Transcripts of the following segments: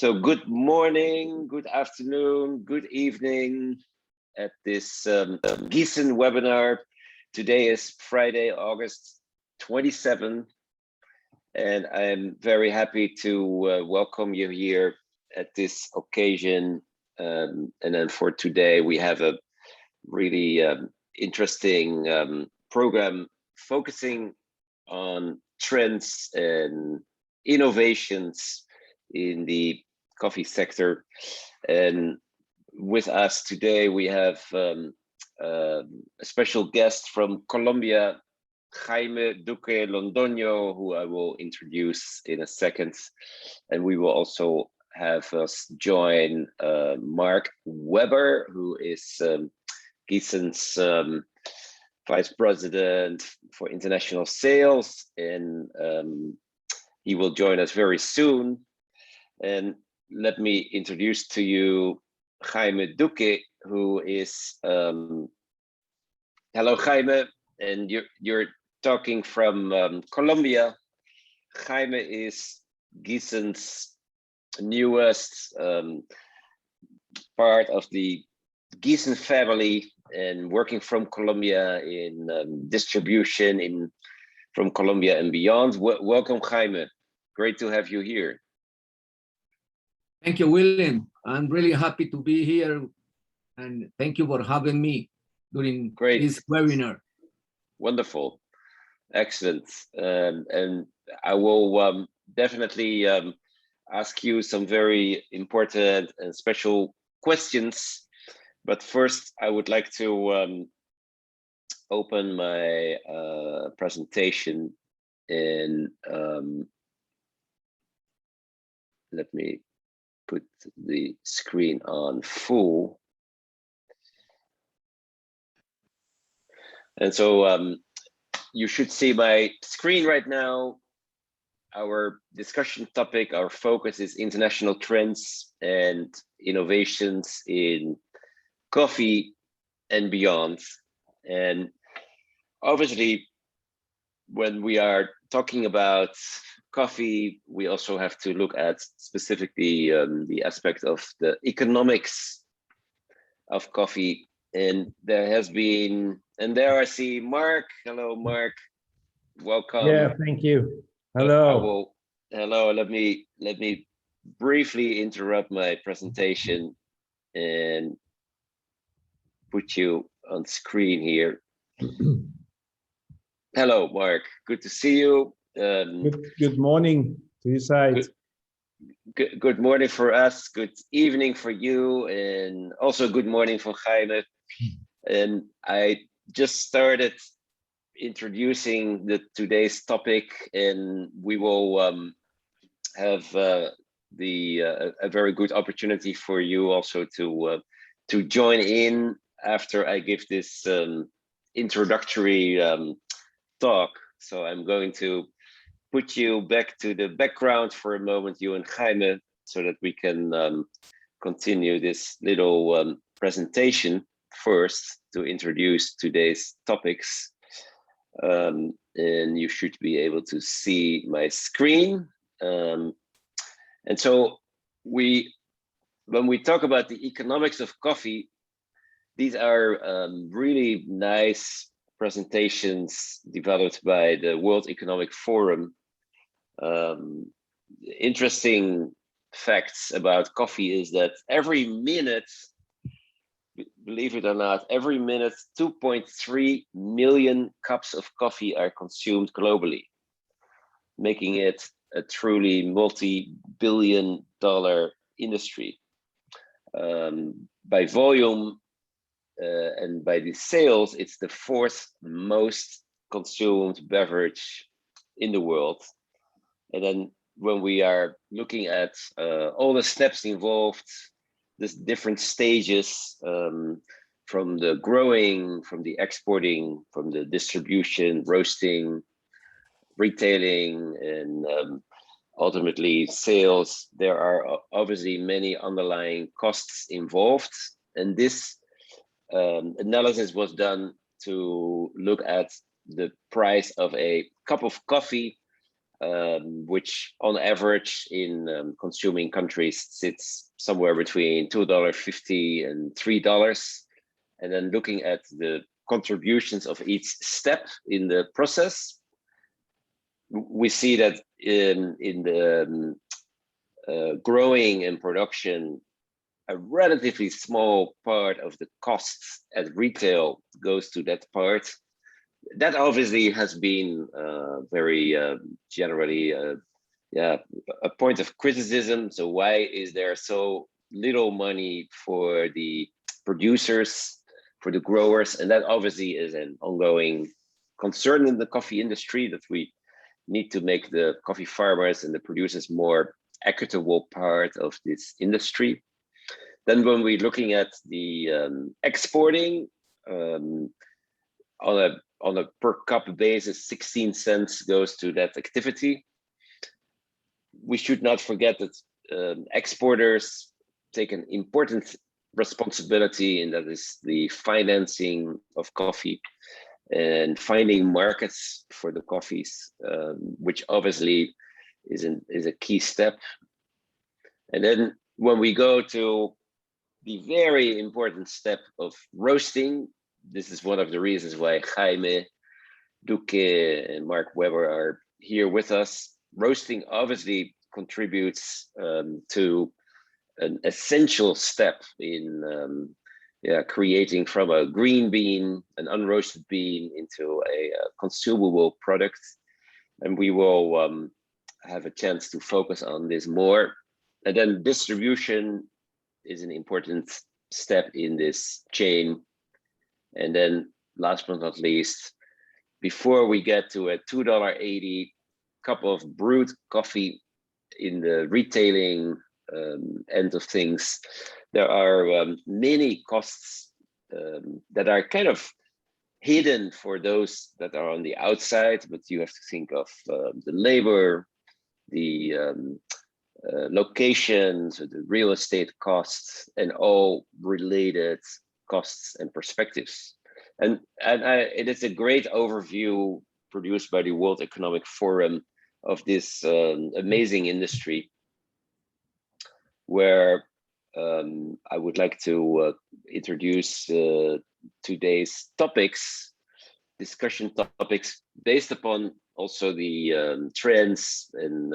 So good morning, good afternoon, good evening at this Giesen webinar. Today is Friday, August 27th, and I'm very happy to welcome you here at this occasion. And then for today, we have a really interesting program focusing on trends and innovations in the coffee sector. And with us today, we have a special guest from Colombia, Jaime Duque Londoño, who I will introduce in a second. And we will also have us join Mark Weber, who is Giesen's Vice President for International Sales, and he will join us very soon. And let me introduce to you Jaime Duque, who is, hello Jaime, and you're talking from Colombia. Jaime is Giesen's newest part of the Giesen family and working from Colombia in distribution from Colombia and beyond. Welcome, Jaime. Great to have you here. Thank you, William. I'm really happy to be here, and thank you for having me during this webinar. Wonderful, excellent. And I will definitely ask you some very important and special questions. But first, I would like to open my presentation, and let me put the screen on full. And so you should see my screen right now. Our discussion topic, our focus is international trends and innovations in coffee and beyond. And obviously, when we are talking about coffee, we also have to look at specifically the aspect of the economics of coffee. And there has been, and there I see Mark. Hello, Mark. Welcome. Yeah, thank you. Hello. Hello. Let me briefly interrupt my presentation and put you on screen here. Hello, Mark. Good to see you. Good morning to your side. Good morning for us. Good evening for you, and also good morning for Jaime. And I just started introducing today's topic, and we will have a very good opportunity for you also to join in after I give this introductory talk. So I'm going to put you back to the background for a moment, you and Jaime, so that we can continue this little presentation first to introduce today's topics. And you should be able to see my screen. And so when we talk about the economics of coffee, these are really nice presentations developed by the World Economic Forum. Interesting facts about coffee is that every minute, believe it or not, every minute 2.3 million cups of coffee are consumed globally, making it a truly multi-billion-dollar industry. By volume and by the sales, it's the fourth most consumed beverage in the world. And then when we are looking at all the steps involved, there's different stages from the growing, from the exporting, from the distribution, roasting, retailing, and ultimately sales. There are obviously many underlying costs involved. And this analysis was done to look at the price of a cup of coffee which on average in consuming countries sits somewhere between $2.50 and $3. And then looking at the contributions of each step in the process, we see that in the growing and production, a relatively small part of the costs at retail goes to that part. That obviously has been very generally a point of criticism. So why is there so little money for the producers, for the growers? And that obviously is an ongoing concern in the coffee industry, that we need to make the coffee farmers and the producers more equitable part of this industry. Then when we're looking at the exporting, on a per cup basis, 16 cents goes to that activity. We should not forget that exporters take an important responsibility, and that is the financing of coffee and finding markets for the coffees, which obviously is a key step. And then when we go to the very important step of roasting, this is one of the reasons why Jaime, Duque, and Mark Weber are here with us. Roasting obviously contributes to an essential step in creating from a green bean, an unroasted bean, into a consumable product. And we will have a chance to focus on this more. And then distribution is an important step in this chain. And then last but not least, before we get to a $2.80 cup of brewed coffee in the retailing end of things, there are many costs that are kind of hidden for those that are on the outside, but you have to think of the labor, the locations, the real estate costs, and all related costs and perspectives. And it is a great overview produced by the World Economic Forum of this amazing industry, where I would like to introduce today's discussion topics based upon also the trends and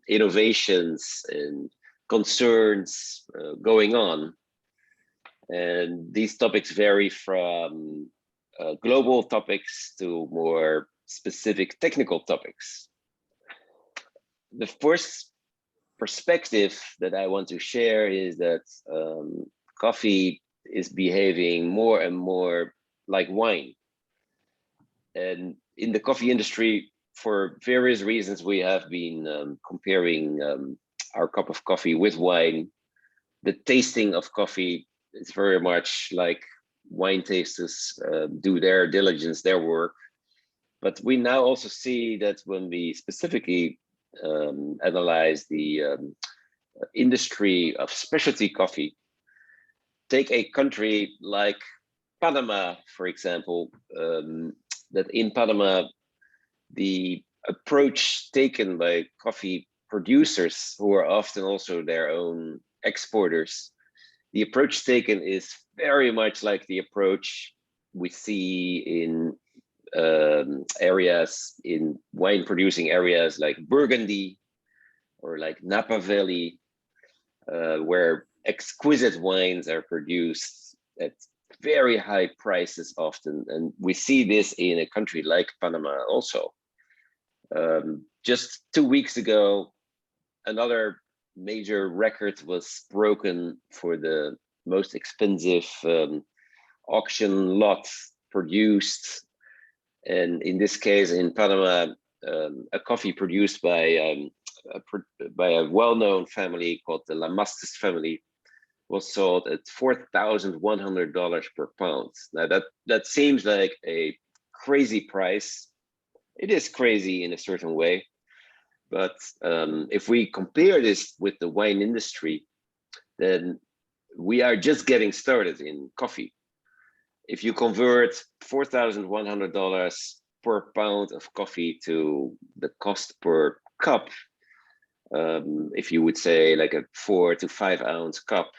innovations and concerns going on. And these topics vary from global topics to more specific technical topics. The first perspective that I want to share is that coffee is behaving more and more like wine. And in the coffee industry, for various reasons, we have been comparing our cup of coffee with wine. The tasting of coffee is very much like wine tasters do their diligence, their work. But we now also see that when we specifically analyze the industry of specialty coffee, take a country like Panama, for example, that in Panama, the approach taken by coffee producers, who are often also their own exporters, the approach taken is very much like the approach we see in areas, in wine producing areas like Burgundy or like Napa Valley, where exquisite wines are produced at very high prices often. And we see this in a country like Panama also. Just 2 weeks ago, another major record was broken for the most expensive auction lot produced. And in this case, in Panama, a coffee produced by a well-known family called the Lamastis family was sold at $4,100 per pound. Now that seems like a crazy price. It is crazy in a certain way, but if we compare this with the wine industry, then we are just getting started in coffee. If you convert $4,100 per pound of coffee to the cost per cup, if you would say like a 4 to 5 ounce cup,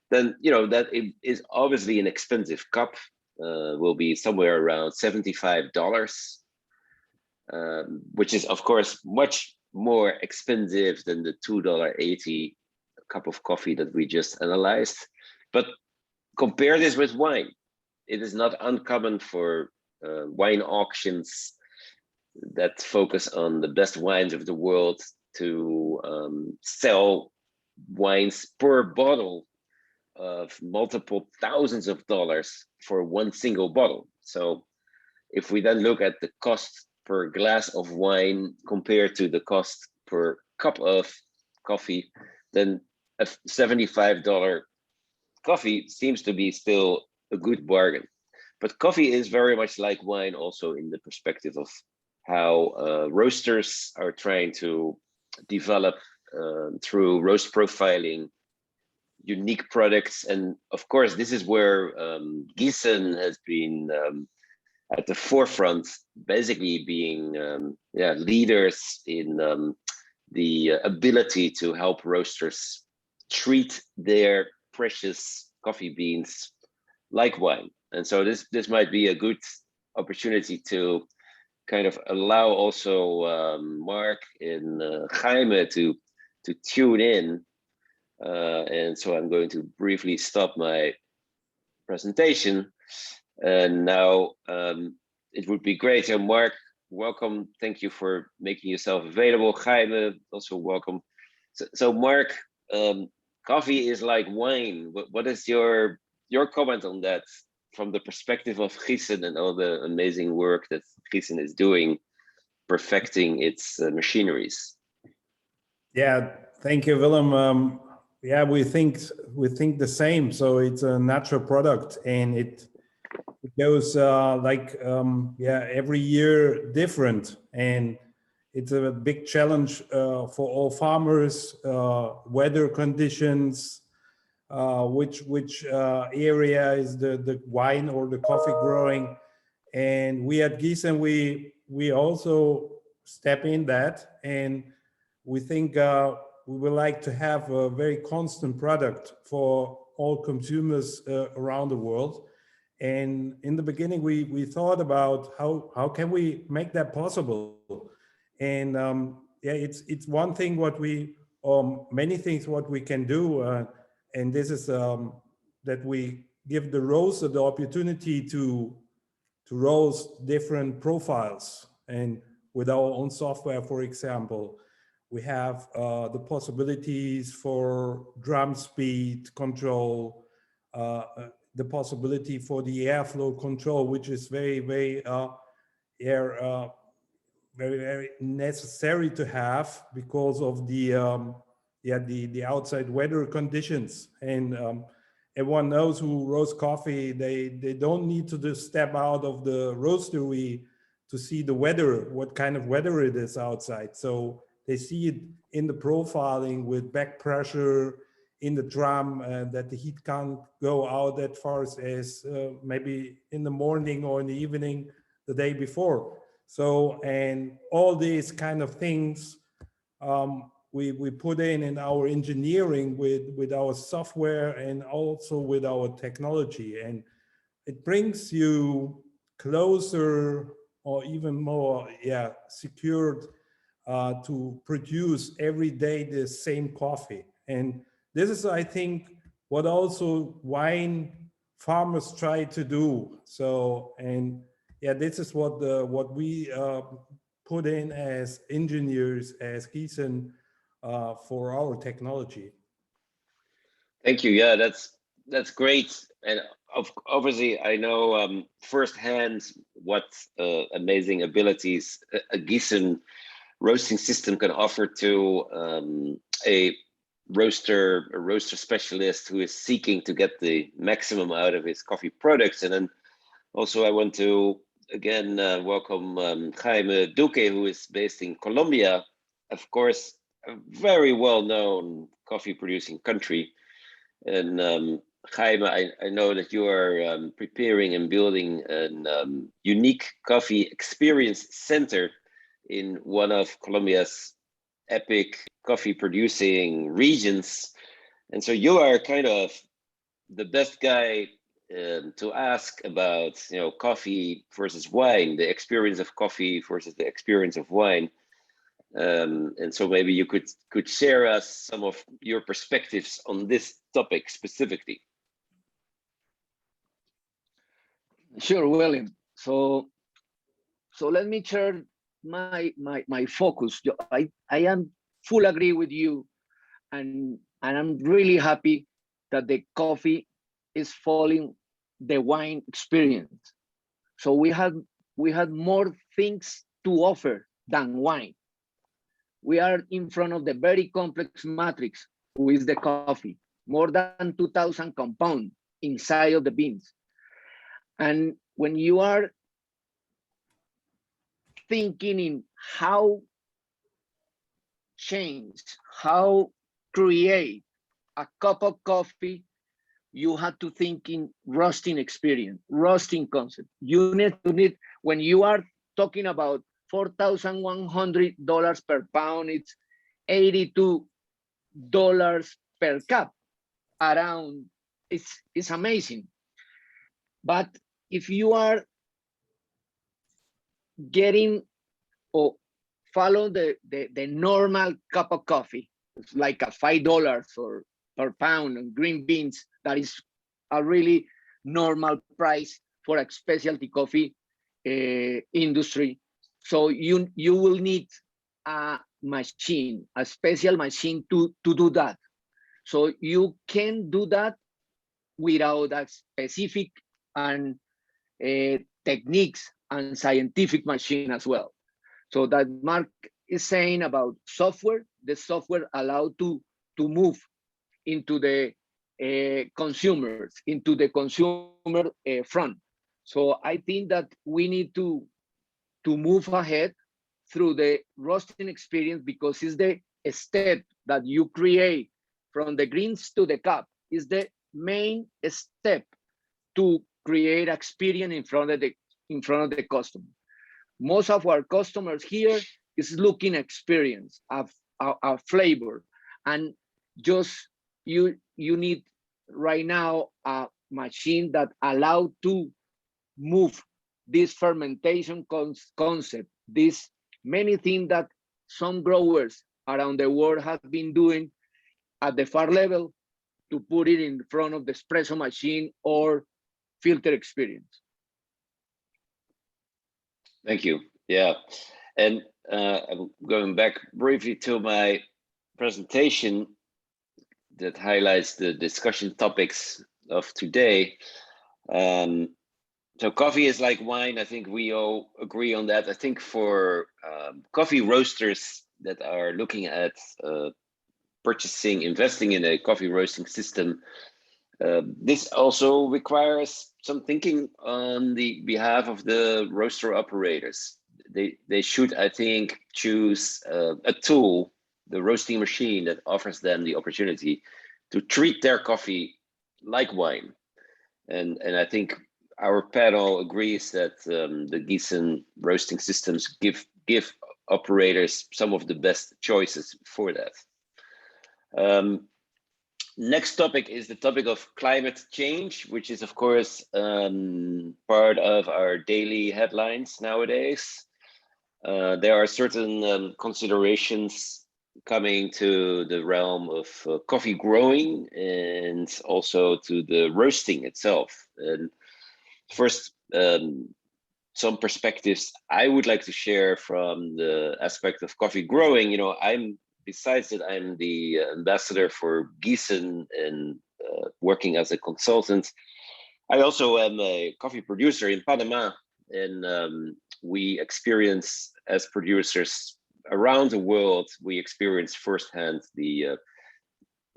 then that it is obviously an expensive cup. Will be somewhere around $75, which is of course much more expensive than the $2.80 cup of coffee that we just analyzed. But compare this with wine. It is not uncommon for wine auctions that focus on the best wines of the world to sell wines per bottle of multiple thousands of dollars for one single bottle. So if we then look at the cost per glass of wine compared to the cost per cup of coffee, then a $75 coffee seems to be still a good bargain. But coffee is very much like wine also in the perspective of how roasters are trying to develop through roast profiling unique products. And of course, this is where Giesen has been at the forefront, basically being leaders in the ability to help roasters treat their precious coffee beans like wine. And so this might be a good opportunity to kind of allow also Mark and Jaime to tune in. And so I'm going to briefly stop my presentation. And now it would be great. So Mark, welcome. Thank you for making yourself available. Jaime, also welcome. So Mark, coffee is like wine. What is your comment on that from the perspective of Giesen and all the amazing work that Giesen is doing, perfecting its machineries? Yeah, thank you, Willem. Yeah, we think the same. So it's a natural product, and it goes every year different, and it's a big challenge for all farmers. Weather conditions, which area is the wine or the coffee growing, and we at Giesen we also step in that, and we think we would like to have a very constant product for all consumers around the world. And in the beginning, we thought about how can we make that possible. And it's one thing what we many things what we can do, and this is that we give the roaster the opportunity to roast different profiles, and with our own software, for example. We have the possibilities for drum speed control, the possibility for the airflow control, which is very necessary to have because of the outside weather conditions. And everyone knows who roasts coffee, they don't need to just step out of the roastery to see the weather, what kind of weather it is outside. So they see it in the profiling with back pressure in the drum, that the heat can't go out that far as maybe in the morning or in the evening the day before. So, and all these kind of things we put in our engineering with our software and also with our technology. And it brings you closer or even more secured to produce every day the same coffee. And this is, I think, what also wine farmers try to do. So, and yeah, this is what we put in as engineers, as Giesen, for our technology. Thank you. Yeah, that's great. And obviously, I know firsthand what amazing abilities a Giesen roasting system can offer to a roaster specialist who is seeking to get the maximum out of his coffee products. And then also I want to again welcome Jaime Duque, who is based in Colombia, of course, a very well-known coffee producing country. And Jaime, I know that you are preparing and building a unique coffee experience center in one of Colombia's epic coffee producing regions. And so you are kind of the best guy to ask about, coffee versus wine, the experience of coffee versus the experience of wine. And so maybe you could share us some of your perspectives on this topic specifically. Sure, William. So let me share my focus. I am full agree with you, and I'm really happy that the coffee is following the wine experience. So we had more things to offer than wine. We are in front of the very complex matrix, who is the coffee, more than 2,000 compounds inside of the beans. And when you are thinking in how change, how create a cup of coffee, you have to think in roasting experience, roasting concept. You need when you are talking about $4,100 per pound, it's $82 per cup around. It's amazing. But if you are getting or follow the normal cup of coffee, it's like a $5 or per pound on green beans, that is a really normal price for a specialty coffee industry. So you will need a machine, a special machine to do that. So you can do that without a specific and techniques and scientific machine as well. So that Mark is saying about software, the software allowed to move into the consumers, into the consumer front. So I think that we need to move ahead through the roasting experience, because it's the step that you create from the greens to the cup is the main step to create experience in front of the customer. Most of our customers here is looking experience of a flavor, and just you need right now a machine that allow to move this fermentation concept, this many things that some growers around the world have been doing at the far level, to put it in front of the espresso machine or filter experience. Thank you. Yeah, and I'm going back briefly to my presentation that highlights the discussion topics of today. So coffee is like wine. I think we all agree on that. I think for coffee roasters that are looking at investing in a coffee roasting system, this also requires some thinking on the behalf of the roaster operators. They should, I think, choose a tool, the roasting machine, that offers them the opportunity to treat their coffee like wine. And I think our panel agrees that the Giesen roasting systems give operators some of the best choices for that. Next topic is the topic of climate change, which is, of course, part of our daily headlines nowadays. There are certain considerations coming to the realm of coffee growing and also to the roasting itself. And first, some perspectives I would like to share from the aspect of coffee growing. Besides that, I'm the ambassador for Giesen and working as a consultant. I also am a coffee producer in Panama, and we experience, as producers around the world, we experience firsthand the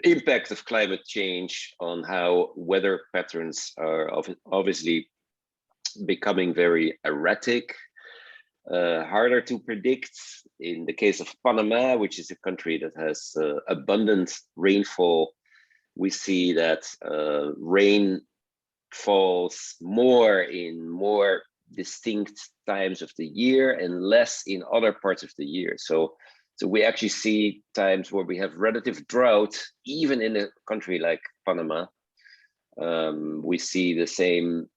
impact of climate change on how weather patterns are obviously becoming very erratic, harder to predict. In the case of Panama, which is a country that has abundant rainfall, we see that rain falls more in more distinct times of the year and less in other parts of the year. So So we actually see times where we have relative drought, even in a country like Panama. We see the same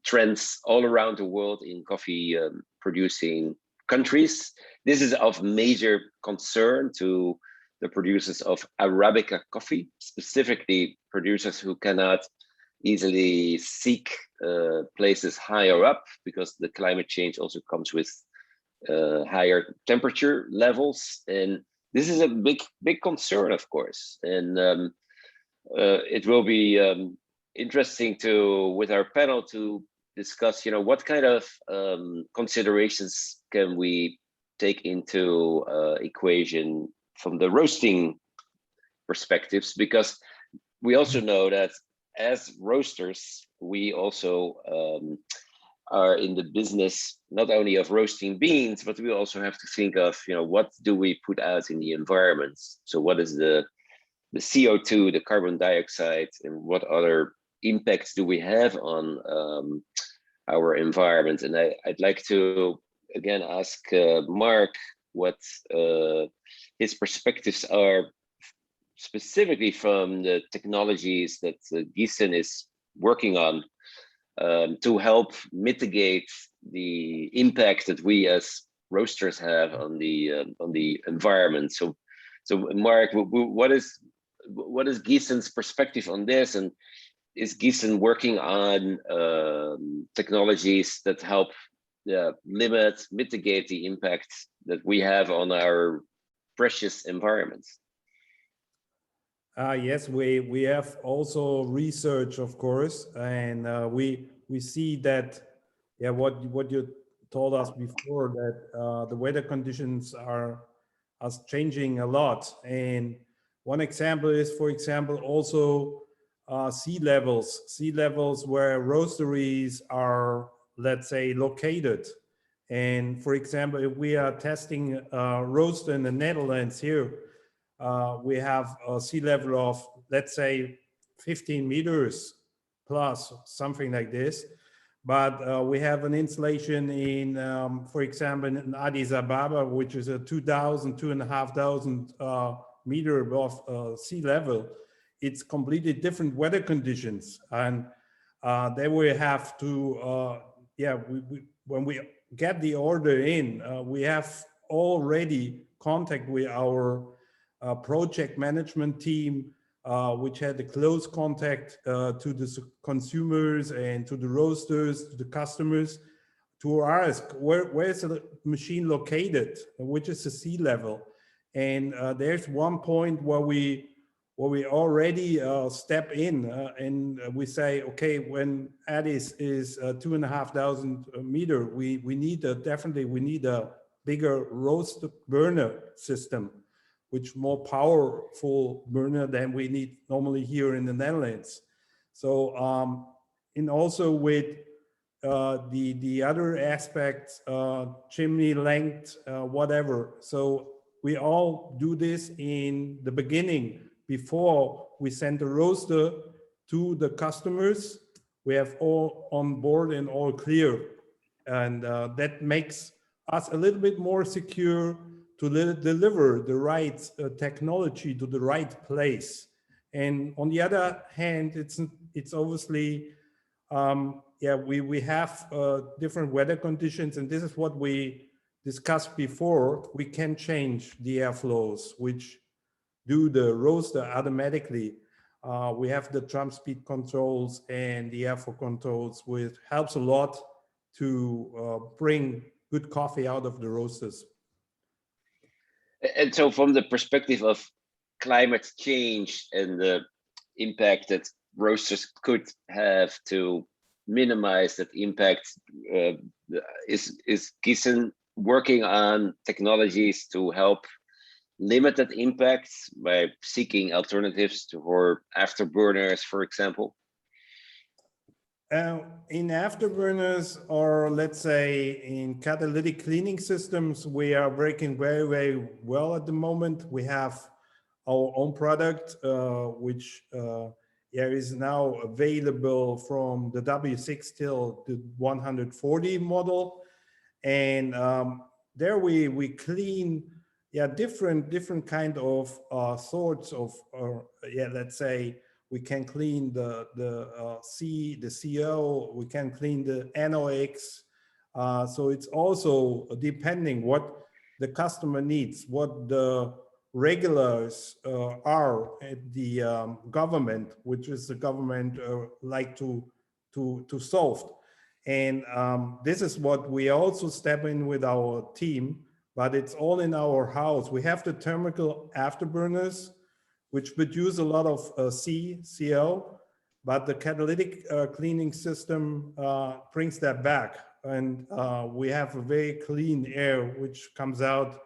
trends all around the world in coffee producing countries. This is of major concern to the producers of Arabica coffee, specifically producers who cannot easily seek places higher up, because the climate change also comes with higher temperature levels. And this is a big concern, of course. And it will be interesting with our panel to discuss, what kind of considerations can we take into equation from the roasting perspectives, because we also know that as roasters, we also are in the business not only of roasting beans, but we also have to think of, what do we put out in the environment? So what is the CO2, the carbon dioxide, and what other impacts do we have on our environment? And I'd like to again ask Mark what his perspectives are, specifically from the technologies that Giesen is working on to help mitigate the impact that we as roasters have on the environment. So Mark, what is Giesen's perspective on this, and is Giesen working on technologies that help mitigate the impact that we have on our precious environments? Yes, we have also research, of course, and we see that, what you told us before, that the weather conditions are changing a lot. And one example is, for example, also sea levels where roasteries are, let's say, located. And for example, if we are testing roast in the Netherlands here, we have a sea level of, let's say, 15 meters plus, something like this. But we have an installation in, for example, in Addis Ababa, which is a 2,500 meter above sea level. It's completely different weather conditions. And they will have to, when we get the order in, we have already contact with our project management team, which had a close contact to the consumers and to the roasters, to the customers, to ask where is the machine located, which is the sea level. And there's one point where we already step in and we say, okay, when Addis is 2,500 meter, we need a bigger roast burner system, which more powerful burner than we need normally here in the Netherlands. So, and also with the other aspects, chimney length, whatever. So we all do this in the beginning before we send the roaster to the customers. We have all on board and all clear. And that makes us a little bit more secure to deliver the right technology to the right place. And on the other hand, it's obviously, we have different weather conditions, and this is what we discussed before. We can change the airflows, which do the roaster automatically. We have the drum speed controls and the airflow controls, which helps a lot to bring good coffee out of the roasters. And so from the perspective of climate change and the impact that roasters could have to minimize that impact, is Giesen working on technologies to help limit that impact by seeking alternatives for afterburners, for example? In afterburners, or let's say in catalytic cleaning systems, we are working very, very well at the moment. We have our own product, which is now available from the W6 till the 140 model. And there we clean different kind of sorts of, let's say we can clean the CO, we can clean the NOx. So it's also depending what the customer needs, what the regulars are at the government, which is the government like to solve. And this is what we also step in with our team, but it's all in our house. We have the thermal afterburners, which produce a lot of CO, but the catalytic cleaning system brings that back. And we have a very clean air, which comes out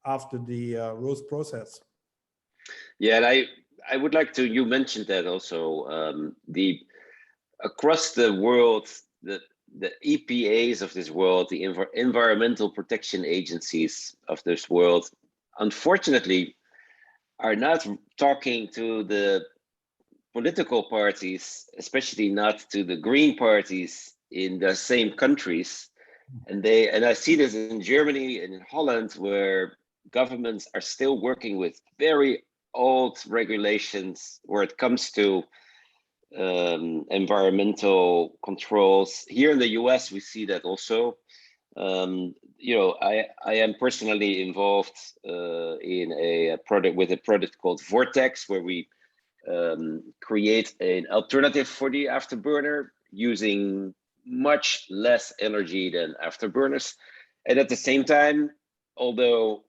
after the roast process. Yeah, and I would like to, you mentioned that also, across the world, the EPAs of this world, the environmental protection agencies of this world, unfortunately, are not talking to the political parties, especially not to the green parties in the same countries. And I see this in Germany and in Holland, where governments are still working with very old regulations where it comes to environmental controls. Here in the US, we see that also. You know, I am personally involved in a project with a product called Vortex, where we create an alternative for the afterburner using much less energy than afterburners. And at the same time, although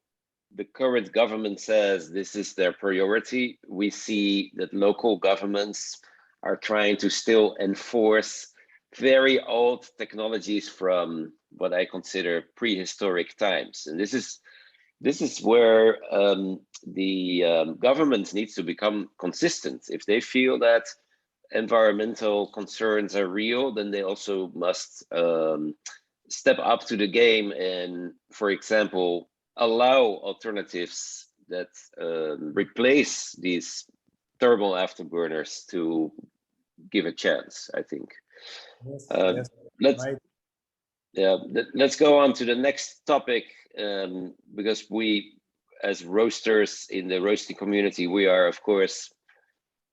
the current government says this is their priority, we see that local governments are trying to still enforce very old technologies from what I consider prehistoric times. And this is where the government needs to become consistent. If they feel that environmental concerns are real, then they also must step up to the game and, for example, allow alternatives that replace these thermal afterburners to give a chance, I think. Yes, yes, Let's go on to the next topic, because we, as roasters in the roasting community, we are, of course,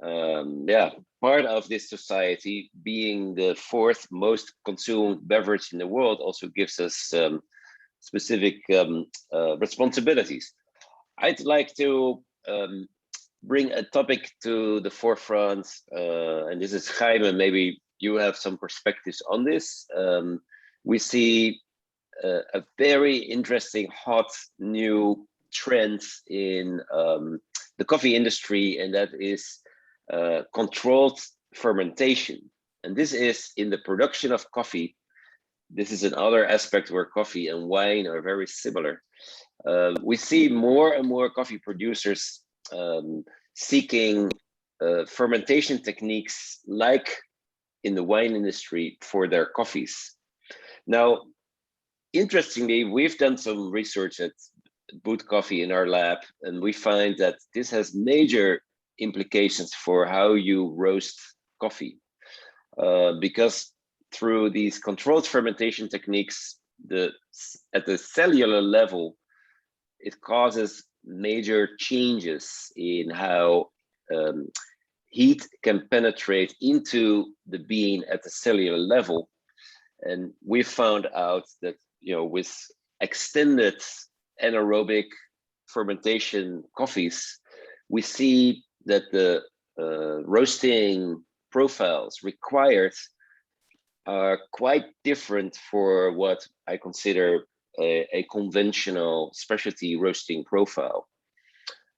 part of this society. Being the fourth most consumed beverage in the world also gives us specific responsibilities. I'd like to bring a topic to the forefront, and this is Jaime. Maybe you have some perspectives on this. We see a very interesting, hot new trend in the coffee industry, and that is controlled fermentation. And this is in the production of coffee. This is another aspect where coffee and wine are very similar. We see more and more coffee producers seeking fermentation techniques like in the wine industry for their coffees. Now, interestingly, we've done some research at Boot Coffee in our lab, and we find that this has major implications for how you roast coffee, because through these controlled fermentation techniques, at the cellular level, it causes major changes in how heat can penetrate into the bean at the cellular level. And we found out that, you know, with extended anaerobic fermentation coffees, we see that the roasting profiles required are quite different for what I consider a conventional specialty roasting profile.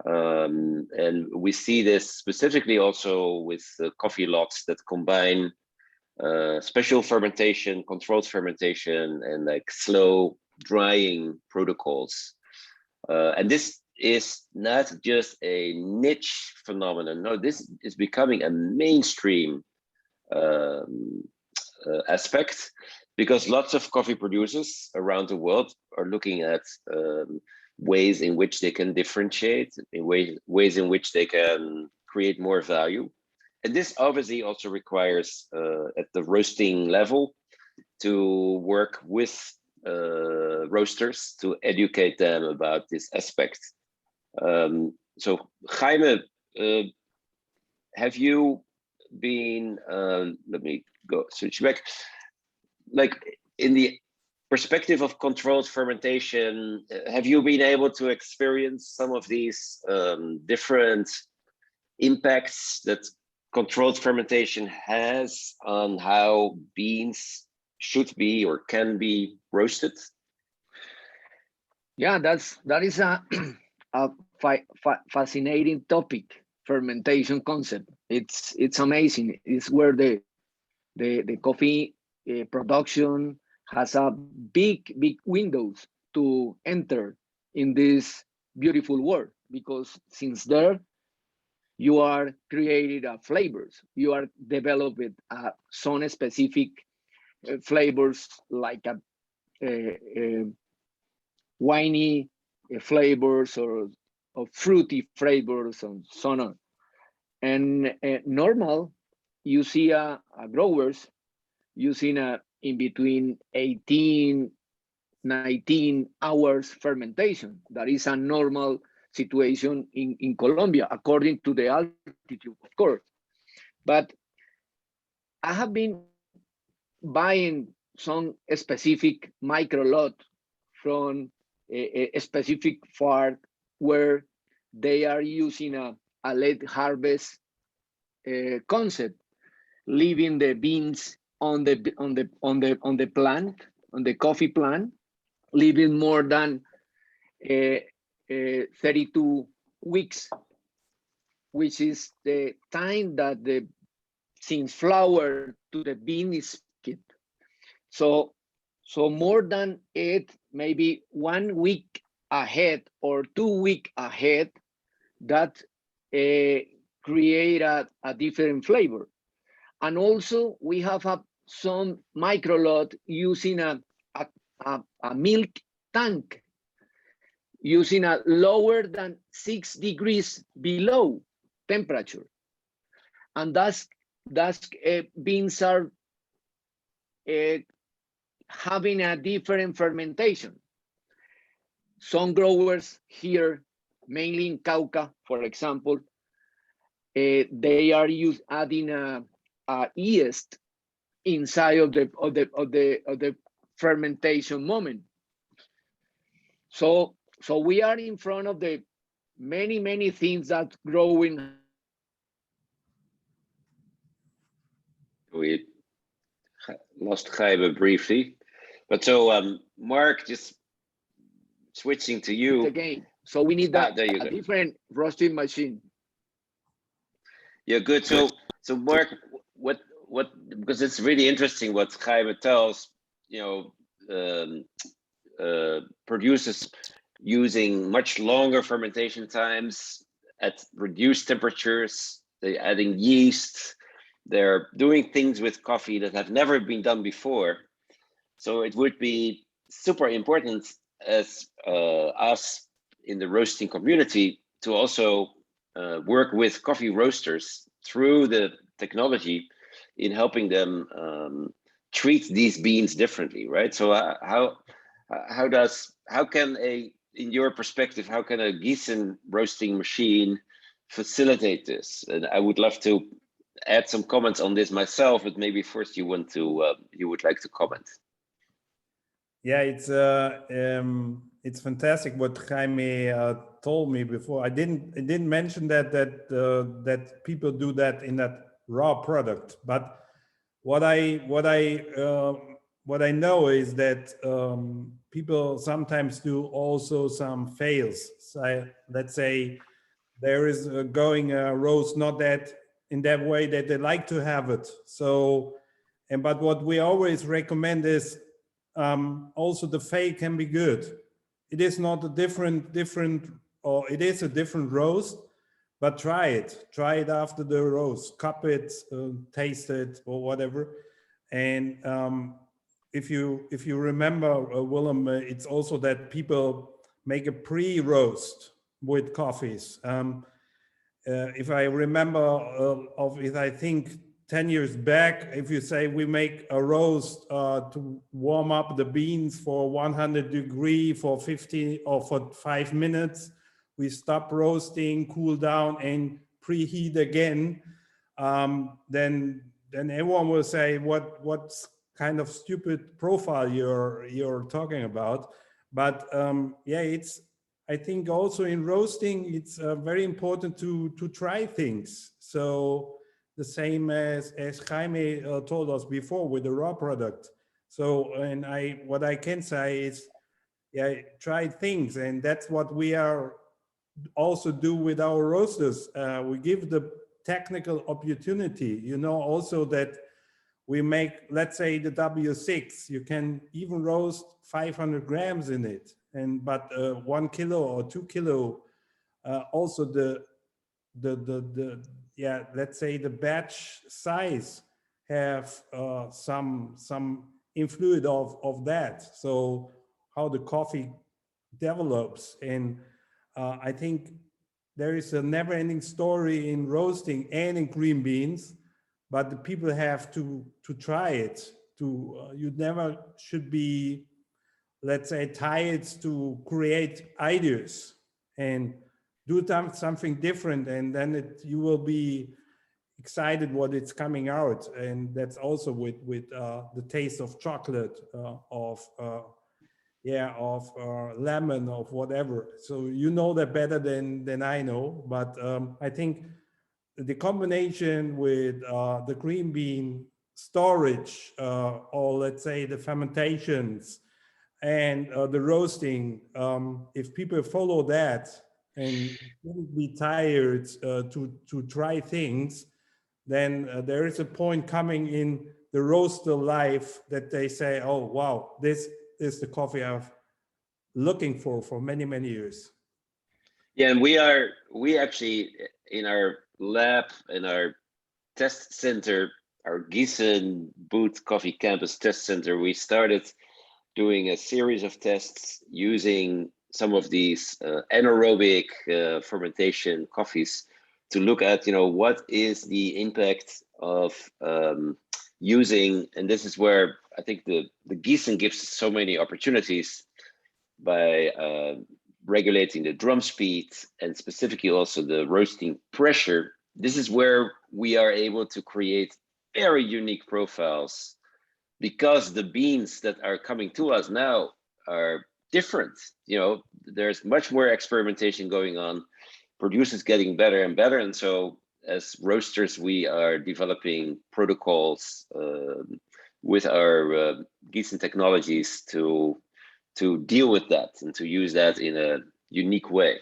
And we see this specifically also with coffee lots that combine special fermentation, controlled fermentation, and like slow drying protocols. And this is not just a niche phenomenon. No, this is becoming a mainstream aspect, because lots of coffee producers around the world are looking at ways in which they can differentiate, in ways in which they can create more value. And this obviously also requires at the roasting level to work with roasters to educate them about this aspect. So Jaime, have you been, let me go switch back, like in the perspective of controlled fermentation, have you been able to experience some of these different impacts that controlled fermentation has on how beans should be or can be roasted? Yeah, that is a, a fascinating topic. Fermentation concept. It's amazing. It's where the coffee production has a big windows to enter in this beautiful world, because since there you are creating flavors, you are developing some specific flavors like a winey flavors or fruity flavors and so on. And normal, you see growers using in between 18, 19 hours fermentation. That is a normal situation in Colombia, according to the altitude, of course. But I have been buying some specific micro lot from a specific farm where they are using a late harvest concept, leaving the beans on the plant, on the coffee plant, leaving more than 32 weeks, which is the time that the since flower to the bean is picked. So more than it, maybe 1 week ahead or 2 weeks ahead, that create a different flavor. And also we have some micro lot using a milk tank, using a lower than 6 degrees below temperature. And that's beans are having a different fermentation. Some growers here, mainly in Cauca, for example, they are adding a yeast inside of the fermentation moment. So we are in front of the many things that growing. We lost Jaime briefly, but so Mark, just switching to you again. So we need a different roasting machine. Yeah, good. So Mark, what because it's really interesting what Jaime tells, producers using much longer fermentation times at reduced temperatures. They're adding yeast. They're doing things with coffee that have never been done before. So it would be super important as us in the roasting community to also work with coffee roasters through the technology in helping them treat these beans differently, right? So how can in your perspective, how can a Giesen roasting machine facilitate this? And I would love to add some comments on this myself, but maybe first you would like to comment. Yeah, it's fantastic what Jaime told me before. I didn't mention that people do that in that raw product, but what I know is that people sometimes do also some fails. So let's say there is going a roast not that in that way that they like to have it. So, but what we always recommend is also the fail can be good. It is not a different, or it is a different roast, but try it after the roast, cup it, taste it, or whatever. And if you remember, Willem, it's also that people make a pre-roast with coffees. If I remember, I think 10 years back, if you say we make a roast to warm up the beans for 100 degree for 15 or for 5 minutes, we stop roasting, cool down, and preheat again, then everyone will say, what's kind of stupid profile you're talking about? But yeah, I think also in roasting, it's very important to try things. So the same as Jaime told us before with the raw product. So, and what I can say is, yeah, try things, and that's what we are also do with our roasters. We give the technical opportunity, also that we make, let's say the W6, you can even roast 500 grams in it, but 1 kilo or 2 kilo, also yeah, let's say the batch size have some influence of that. So how the coffee develops, and I think there is a never-ending story in roasting and in green beans, but the people have to try it. You never should be, let's say, tired to create ideas and do something different, and then you will be excited what it's coming out. And that's also with the taste of chocolate, of lemon, of whatever. So that better than I know. But I think the combination with the green bean storage, or let's say the fermentations and the roasting, if people follow that and wouldn't be tired to try things, then there is a point coming in the roaster life that they say, oh, wow, this is the coffee I've looking for many, many years. Yeah, and we actually, in our lab, in our test center, our Giesen Boot Coffee Campus Test Center, we started doing a series of tests using some of these anaerobic fermentation coffees to look at, what is the impact of using, and this is where I think the Giesen gives so many opportunities by regulating the drum speed and specifically also the roasting pressure. This is where we are able to create very unique profiles, because the beans that are coming to us now are different. There's much more experimentation going on, producers getting better and better. And so as roasters, we are developing protocols with our Giesen technologies to deal with that and to use that in a unique way.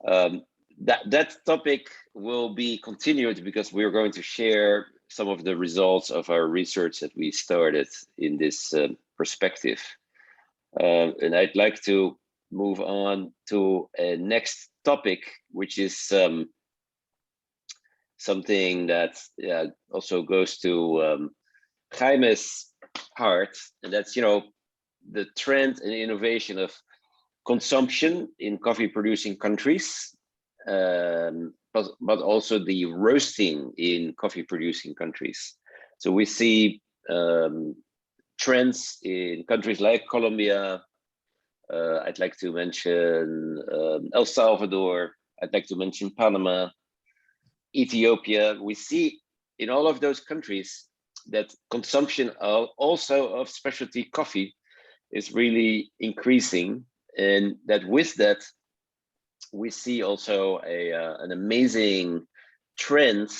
That topic will be continued because we're going to share some of the results of our research that we started in this perspective. And I'd like to move on to a next topic, which is something that also goes to Jaime's heart, and that's, the trend and innovation of consumption in coffee producing countries, but also the roasting in coffee producing countries. So we see trends in countries like Colombia. I'd like to mention El Salvador. I'd like to mention Panama, Ethiopia. We see in all of those countries that consumption also of specialty coffee is really increasing, and that with that we see also an amazing trend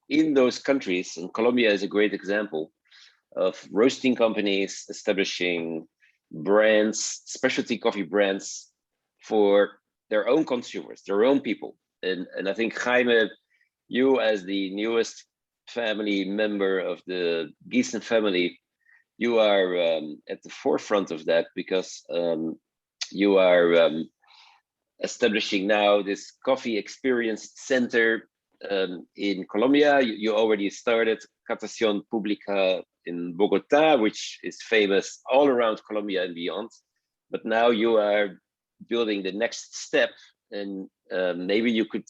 in those countries. And Colombia is a great example of roasting companies establishing brands, specialty coffee brands for their own consumers, their own people. And I think, Jaime, you as the newest family member of the Giesen family, you are at the forefront of that, because you are establishing now this coffee experience center in Colombia. You already started Catación Pública in Bogota, which is famous all around Colombia and beyond. But now you are building the next step, and maybe you could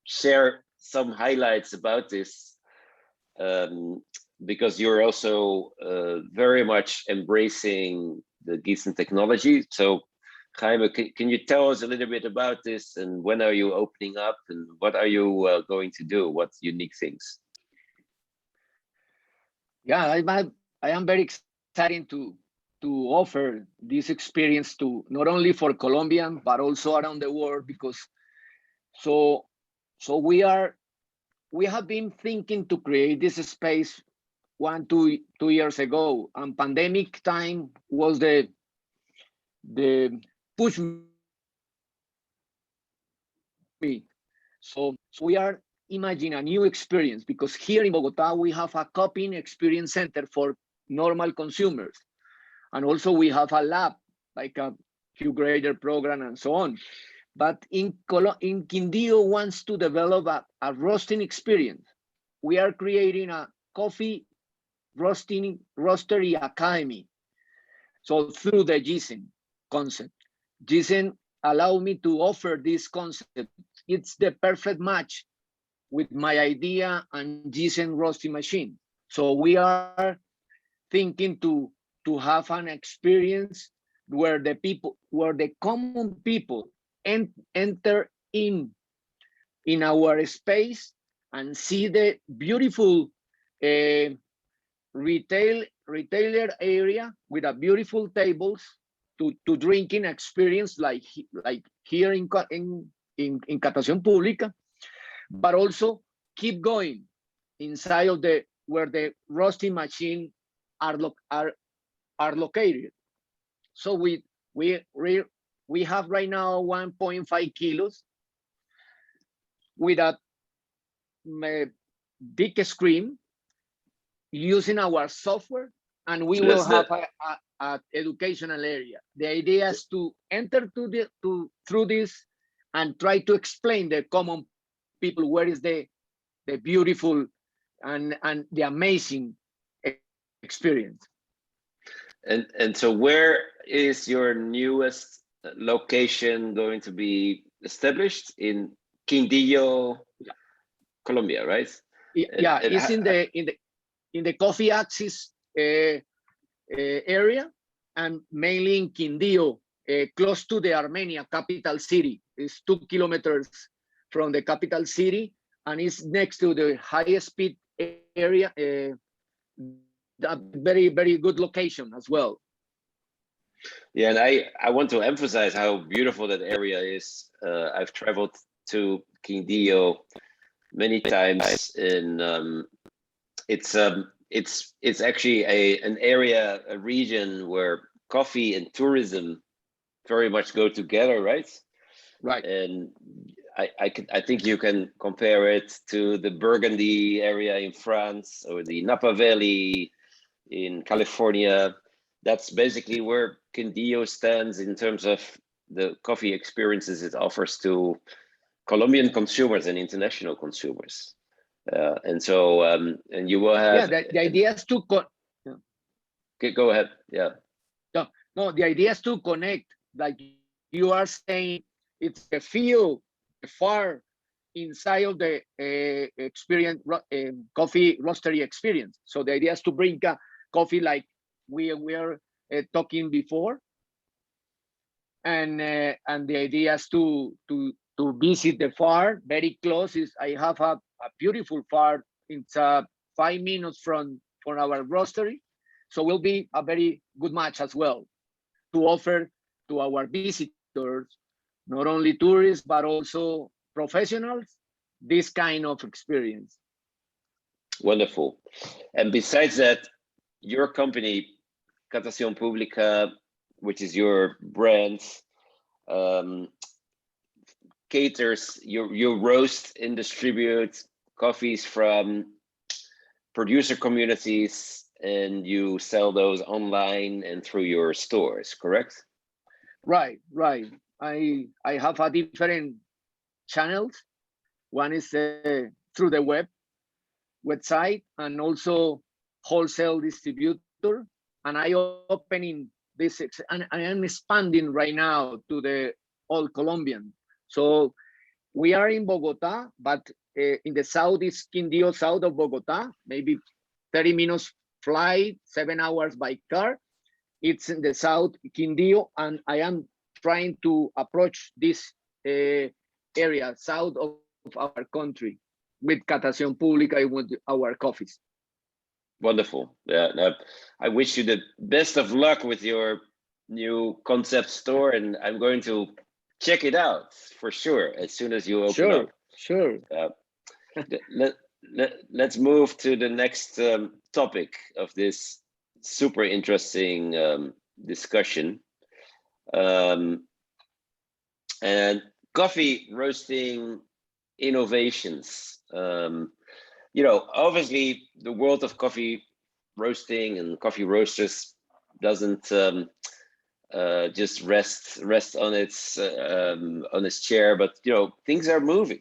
share some highlights about this because you're also very much embracing the Giesen technology. So Jaime, can you tell us a little bit about this, and when are you opening up, and what are you going to do? What unique things? Yeah, I am very excited to offer this experience to not only for Colombian but also around the world, because so we have been thinking to create this space 2 years ago, and pandemic time was the push me. So we are imagining a new experience, because here in Bogota we have a copying experience center for normal consumers, and also we have a lab like a Q grader program and so on. But in Quindío wants to develop a roasting experience. We are creating a coffee roastery academy. So through the Giesen concept, Giesen allow me to offer this concept. It's the perfect match with my idea and Giesen roasting machine. So we are thinking to have an experience where the common people enter in our space and see the beautiful retailer area with a beautiful tables to drinking experience like here in Catación Pública, but also keep going inside of where the roasting machine are located. So we have right now 1.5 kilos with a big screen using our software, and we will have a educational area. The idea is to enter through this and try to explain the common people where is the beautiful and the amazing experience. And so where is your newest location going to be established? In Quindío, Colombia, right? Yeah, it's in the coffee axis area, and mainly in Quindío, close to the Armenia capital city. It's 2 kilometers from the capital city, and it's next to the highest speed area. A very, very good location as well. Yeah, and I want to emphasize how beautiful that area is. I've traveled to Quindío many times, and it's actually an area, a region where coffee and tourism very much go together, right? Right. And I think you can compare it to the Burgundy area in France or the Napa Valley in California. That's basically where Quindío stands in terms of the coffee experiences it offers to Colombian consumers and international consumers. And so, and you will have. Yeah, the idea is to Okay, go ahead. Yeah. No, the idea is to connect, like you are saying, it's a feel far inside of the experience, coffee roastery experience. So the idea is to bring coffee like we were talking before, and the idea is to visit the farm very close. I have a beautiful farm. It's 5 minutes from our roastery, so will be a very good match as well to offer to our visitors, not only tourists but also professionals, this kind of experience. Wonderful. And besides that, your company, Catación Pública, which is your brand, caters, you roast and distribute coffees from producer communities, and you sell those online and through your stores, correct? Right. I have a different channels. One is through the website, and also wholesale distributor. And I opening this, and I am expanding right now to the all Colombian. So we are in Bogota, but in the south is Quindío, south of Bogota, maybe 30 minutes flight, 7 hours by car. It's in the south, Quindío, and I am trying to approach this area south of our country with Catación Pública and with our coffees. Wonderful. Yeah, no, I wish you the best of luck with your new concept store, and I'm going to check it out for sure as soon as you open up. Sure. Let's move to the next topic of this super interesting discussion. And coffee roasting innovations. You know, obviously the world of coffee roasting and coffee roasters doesn't just rest on its chair, but you know, things are moving.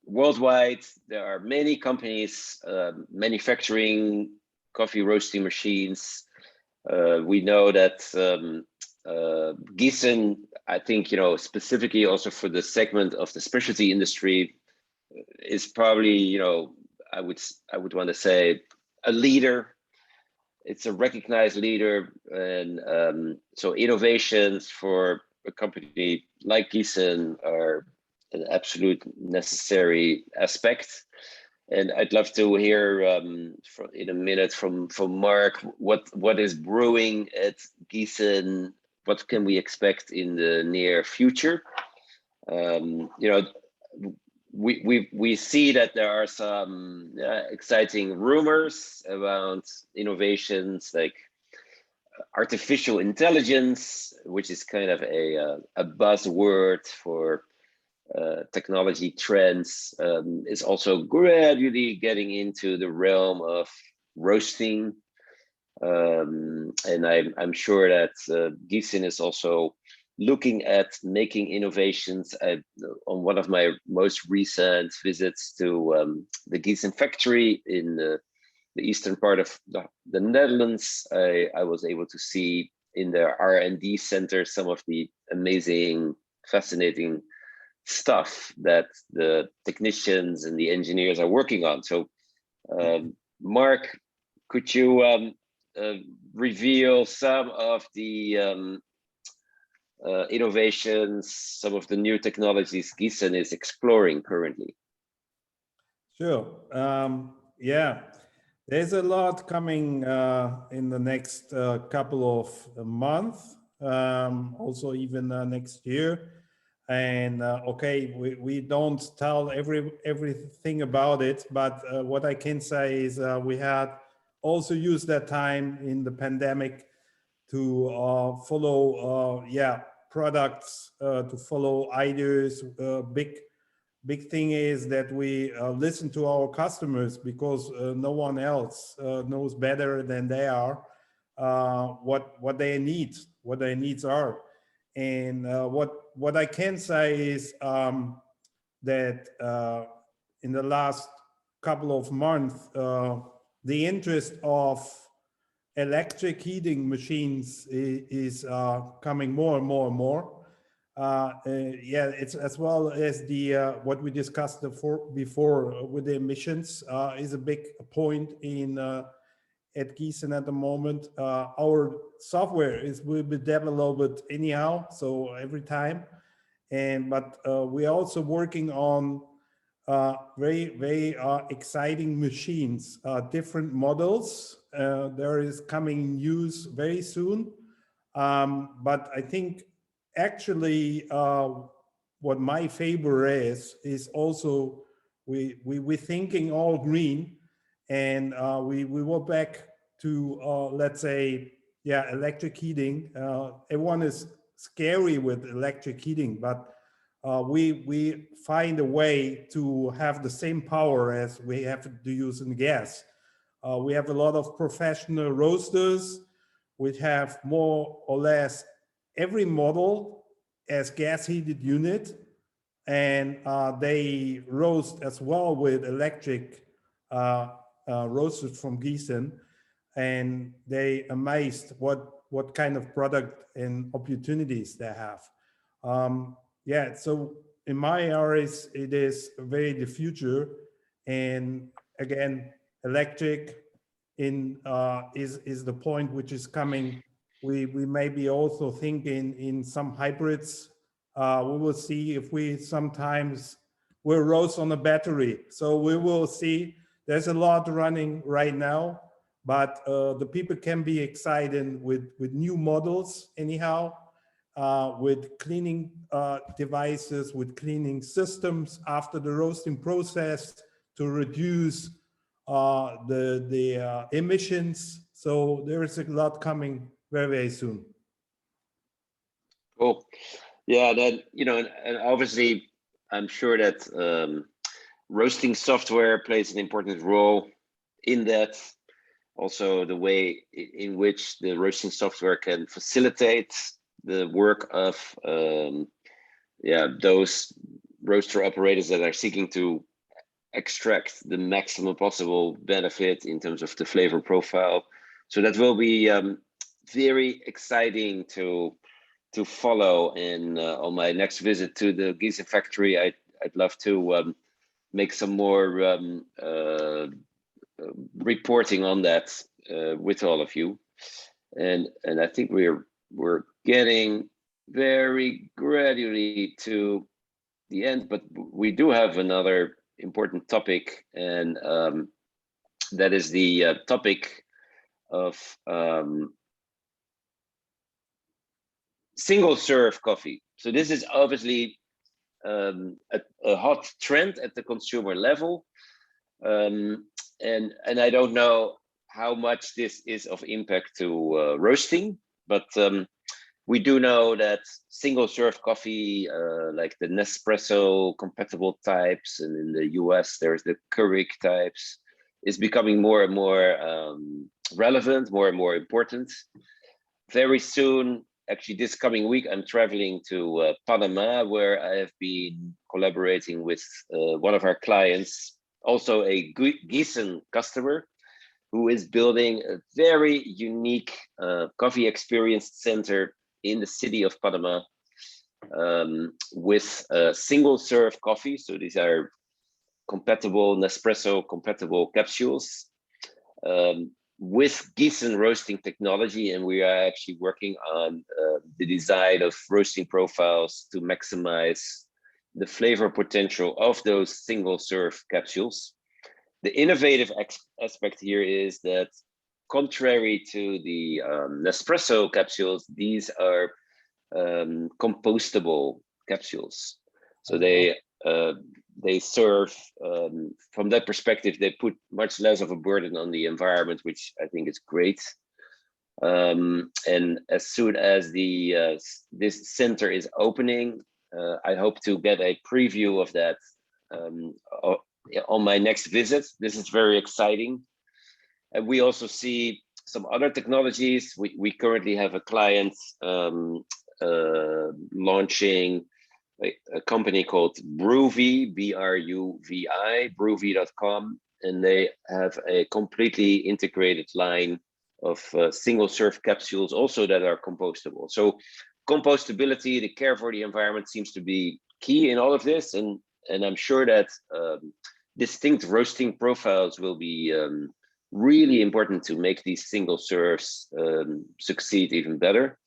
Worldwide, there are many companies manufacturing coffee roasting machines. We know that Giesen, I think, you know, specifically also for the segment of the specialty industry, is probably, you know, I would want to say a leader. It's a recognized leader, and so innovations for a company like Giesen are an absolute necessary aspect. And I'd love to hear in a minute from Mark what is brewing at Giesen. What can we expect in the near future? You know, we see that there are some exciting rumors around innovations like artificial intelligence, which is kind of a buzzword for technology trends, is also gradually getting into the realm of roasting. And I'm sure that Giesen is also looking at making innovations. On one of my most recent visits to the Giesen factory in the eastern part of the Netherlands, I was able to see in their R&D center some of the amazing, fascinating stuff that the technicians and the engineers are working on. So, Mark, could you reveal some of the innovations, some of the new technologies Giesen is exploring currently? Sure. Yeah, there's a lot coming in the next couple of months, also even next year. And okay, we don't tell everything about it, but what I can say is we had also used that time in the pandemic to follow products, to follow ideas. Big thing is that we listen to our customers, because no one else knows better than they are what they need, what their needs are. And what I can say is that in the last couple of months, the interest of electric heating machines is coming more and more and more. Yeah, it's as well as the what we discussed before with the emissions is a big point in at Giesen at the moment. Our software will be developed anyhow, so every time. But we're also working on very exciting machines, different models. There is coming news very soon. But I think actually what my favor is also we're thinking all green, and we were back to let's say, yeah, electric heating. Everyone is scary with electric heating, but we find a way to have the same power as we have to use in gas. We have a lot of professional roasters, which have more or less every model as gas heated unit, and they roast as well with electric roasters from Giesen, and they amazed what kind of product and opportunities they have. Yeah, so in my eyes, it is very the future. And again, electric is the point which is coming. We may be also thinking in some hybrids. We will see if we sometimes will roast on a battery. So we will see. There's a lot running right now, but the people can be excited with new models anyhow, with cleaning devices, with cleaning systems after the roasting process to reduce the emissions. So there is a lot coming very, very soon. Cool. Yeah, then, and obviously, I'm sure that roasting software plays an important role in that. Also, the way in which the roasting software can facilitate the work of those roaster operators that are seeking to extract the maximum possible benefit in terms of the flavor profile. So that will be very exciting to follow. And on my next visit to the Giesen factory, I'd love to make some more reporting on that with all of you. And I think we're getting very gradually to the end, but we do have another important topic, and that is the topic of single serve coffee. So this is obviously a hot trend at the consumer level, and I don't know how much this is of impact to roasting, but we do know that single serve coffee, like the Nespresso compatible types, and in the US there's the Keurig types, is becoming more and more relevant, more and more important. Very soon, actually this coming week, I'm traveling to Panama, where I have been collaborating with one of our clients, also a Giesen customer, who is building a very unique coffee experience center in the city of Panama, with single serve coffee. So these are compatible, Nespresso compatible capsules, with Giesen roasting technology. And we are actually working on the design of roasting profiles to maximize the flavor potential of those single serve capsules. The innovative aspect here is that, contrary to the Nespresso capsules, these are compostable capsules. So they serve, from that perspective, they put much less of a burden on the environment, which I think is great. And as soon as this center is opening, I hope to get a preview of that on my next visit. This is very exciting. And we also see some other technologies. We currently have a client launching a company called Bruvi, B-R-U-V-I, bruvi.com, and they have a completely integrated line of single serve capsules also that are compostable. So compostability, the care for the environment, seems to be key in all of this, and I'm sure that distinct roasting profiles will be really important to make these single serves succeed even better.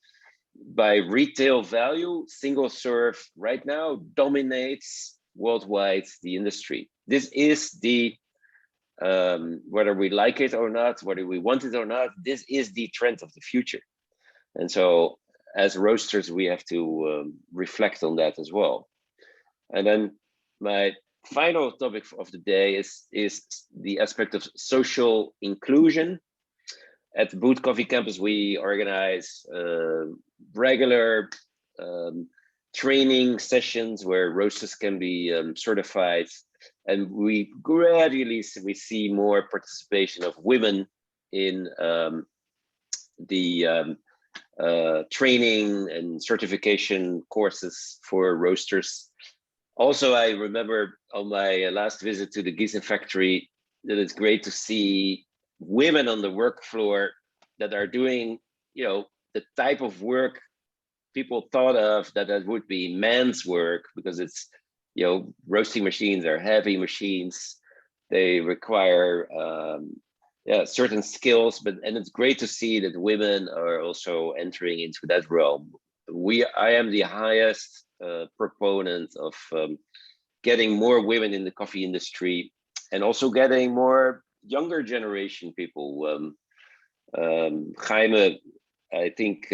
By retail value, single serve right now dominates worldwide the industry. This is the, whether we like it or not, whether we want it or not, this is the trend of the future. And so as roasters, we have to reflect on that as well. And then my final topic of the day is the aspect of social inclusion. At the Boot Coffee Campus, we organize regular training sessions where roasters can be certified, and we gradually see more participation of women in the training and certification courses for roasters. Also, I remember on my last visit to the Giesen factory that it's great to see women on the work floor that are doing, the type of work people thought of that would be men's work, because it's roasting machines are heavy machines. They require certain skills, and it's great to see that women are also entering into that realm. I am the highest proponent of getting more women in the coffee industry, and also getting more younger generation people. Jaime, I think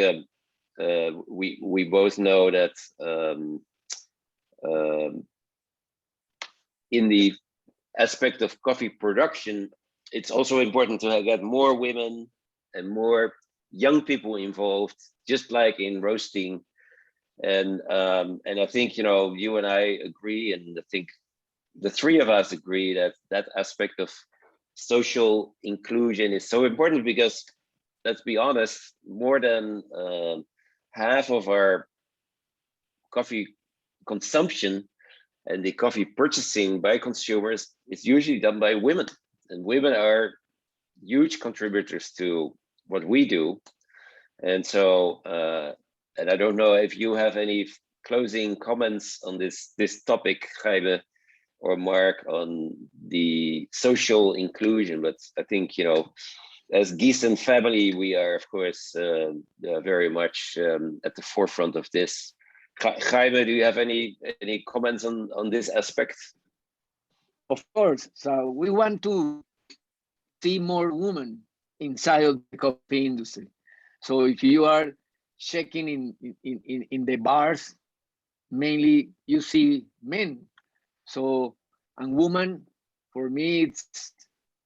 we both know that in the aspect of coffee production, it's also important to get more women and more young people involved, just like in roasting. And I think you and I agree, and I think the three of us agree that that aspect of social inclusion is so important, because let's be honest, more than half of our coffee consumption and the coffee purchasing by consumers is usually done by women, and women are huge contributors to what we do. And so and I don't know if you have any closing comments on this topic, Jaime or Mark, on the social inclusion, but I think as Giesen family, we are of course very much at the forefront of this. Jaime, do you have any comments on this aspect? Of course. So we want to see more women inside of the coffee industry. So if you are checking in the bars, mainly you see men. So, and women, for me,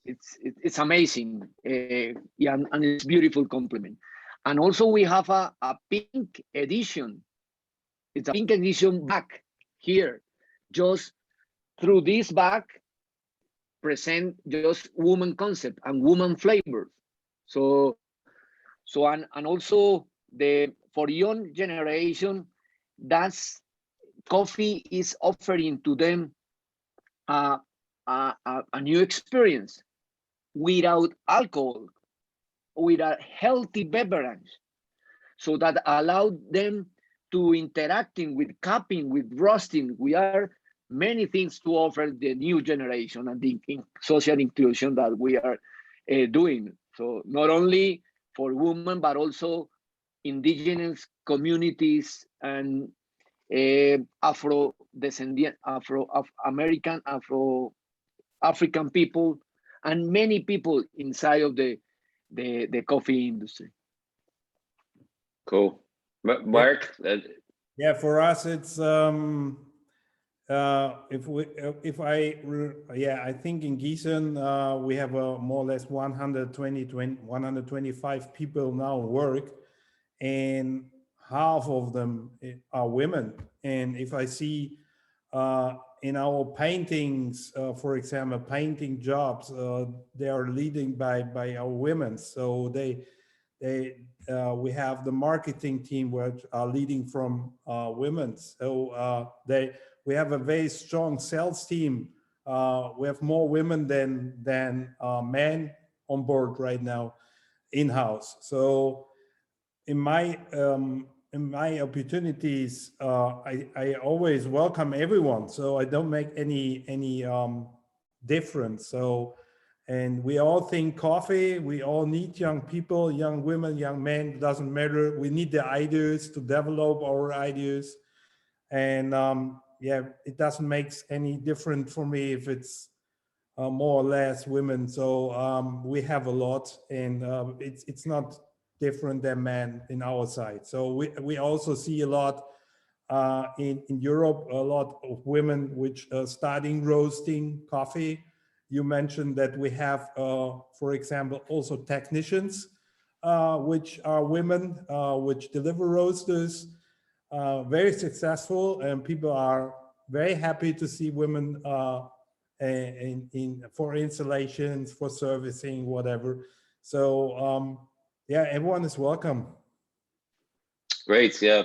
it's amazing. Yeah, and it's beautiful compliment. And also we have a pink edition. It's a pink edition bag here. Just through this bag, present just woman concept and woman flavors. So and also for young generation, that's coffee is offering to them a new experience without alcohol, with a healthy beverage, so that allowed them to interacting with cupping, with roasting. We are many things to offer the new generation and the social inclusion that we are doing. So not only for women, but also indigenous communities and Afro-descendant, Afro-American, Afro-African people, and many people inside of the coffee industry. Cool. Mark? Yeah, for us, it's I think in Giesen we have more or less 125 people now work, and half of them are women. And if I see in our paintings, for example, painting jobs, they are leading by our women. So we have the marketing team which are leading from women. So we have a very strong sales team. We have more women than men on board right now in-house. So in my opportunities, I always welcome everyone. So I don't make any difference. So, and we all think coffee, we all need young people, young women, young men, doesn't matter. We need the ideas to develop our ideas. And yeah, it doesn't make any difference for me if it's more or less women. So we have a lot, and it's not different than men in our side. So we also see a lot in Europe, a lot of women which are starting roasting coffee. You mentioned that we have, for example, also technicians, which are women, which deliver roasters, very successful, and people are very happy to see women for installations, for servicing, whatever. So yeah, everyone is welcome. Great, yeah,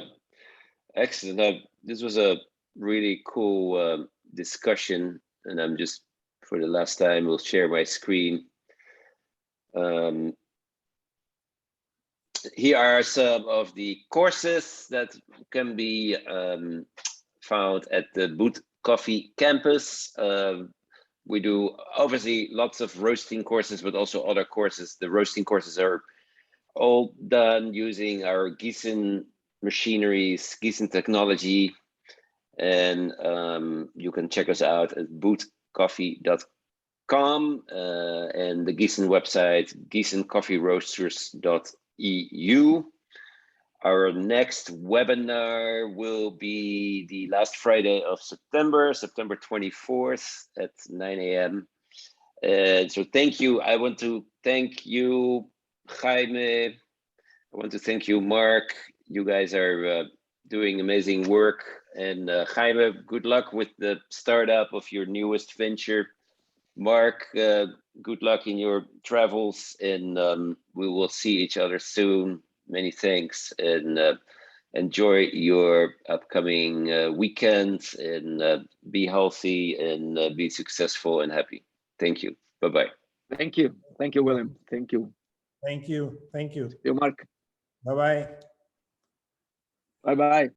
excellent. This was a really cool discussion, and I'm just, for the last time, will share my screen. Here are some of the courses that can be found at the Coffee campus. We do obviously lots of roasting courses, but also other courses. The roasting courses are all done using our Giesen machineries, Giesen technology. And you can check us out at bootcoffee.com and the Giesen website, giesencoffeeroasters.eu. Our next webinar will be the last Friday of September, September 24th at 9 a.m. And so thank you. I want to thank you, Jaime. I want to thank you, Mark. You guys are doing amazing work. And Jaime, good luck with the startup of your newest venture. Mark, good luck in your travels, and we will see each other soon. Many thanks, and enjoy your upcoming weekend, and be healthy, and be successful and happy. Thank you. Bye-bye. Thank you. Thank you, William. Thank you. Thank you. Thank you. You, Mark. Bye-bye. Bye-bye.